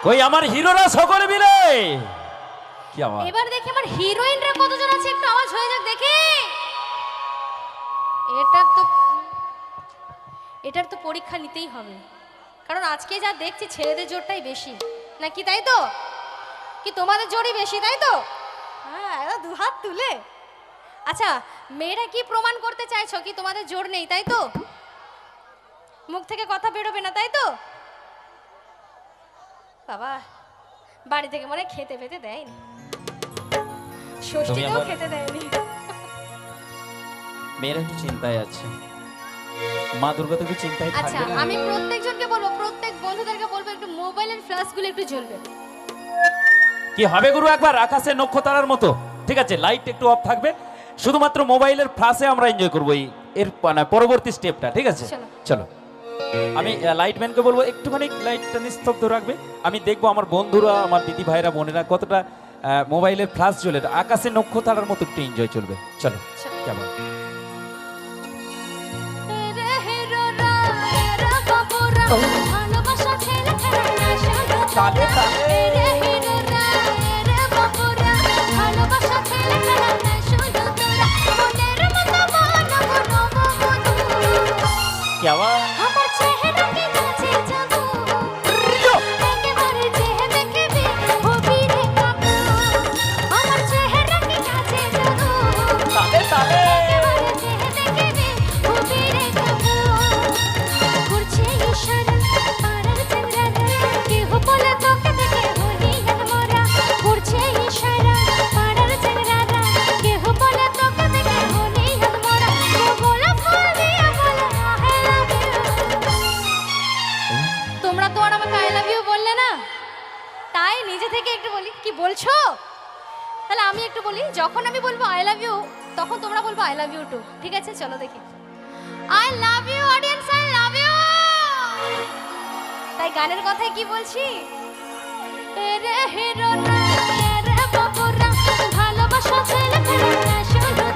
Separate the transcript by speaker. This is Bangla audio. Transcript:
Speaker 1: কই আমার হিরোরা সকলে মিলে কি আমার
Speaker 2: এবার দেখি আমার হিরোইনরা কতজন আছে, একটু আওয়াজ হয়ে যাক দেখি। এটার তো পরীক্ষা নিতেই হবে, কারণ আজকে যা দেখছি ছেলেদের জোরটাই বেশি নাকি, তাই তো? কি তোমাদের জোরই বেশি, তাই তো? হ্যাঁ, দু হাত তুলে। আচ্ছা, মেয়েরা কি প্রমাণ করতে চাইছো কি তোমাদের জোর নেই, তাই তো? মুখ থেকে কথা বেরোবে না, তাই তো? বাবা, বাড়ি থেকে মনে খেতে পেতে দেয়নি, ষষ্ঠীতেও খেতে দেয়নি।
Speaker 1: মেয়েরা একটু চিন্তায় আছে, মা দুর্গা তো একটু চিন্তায়
Speaker 2: আচ্ছা,
Speaker 1: থাকবে।
Speaker 2: আমি প্রত্যেকজনকে বলবো, প্রত্যেক বন্ধুদেরকে বলবো একটু মোবাইলের ফ্ল্যাশগুলো একটু জ্বলবে।
Speaker 1: কি হবে গুরু, একবার আকাশে নক্ষত্রার মতো, ঠিক আছে? লাইট একটু অফ থাকবে, শুধুমাত্র মোবাইলের ফ্ল্যাশে আমরা এনজয় করবো এর পরবর্তী স্টেপটা, ঠিক আছে? চলো, আমি লাইটম্যানকে বলবো একটুখানি লাইটটা নিস্তব্ধ রাখবে। আমি দেখবো আমার বন্ধুরা, আমার দিদি ভাইরা, বোনেরা কতটা মোবাইলের ফ্ল্যাশ জ্বলে, আকাশে নক্ষত্রার মতো একটু এনজয় চলবে। চলো কেমন তালে তালে কেমন তালে তালে
Speaker 2: তোমরা তো আর আমাকে আই লাভ ইউ বললে না, তাই নিজে থেকে একটু বলি, কি বলছো? তাহলে আমি একটু বলি, যখন আমি বলবো আই লাভ ইউ তখন তোমরা বলবো আই লাভ ইউ টু, ঠিক আছে? চলো দেখি। I love you audience, I love you. তাই গানের কথায় কি বলছি, রে হিরো রে বাবুরা, ভালোবাসা ছেলে খেলা না শুধু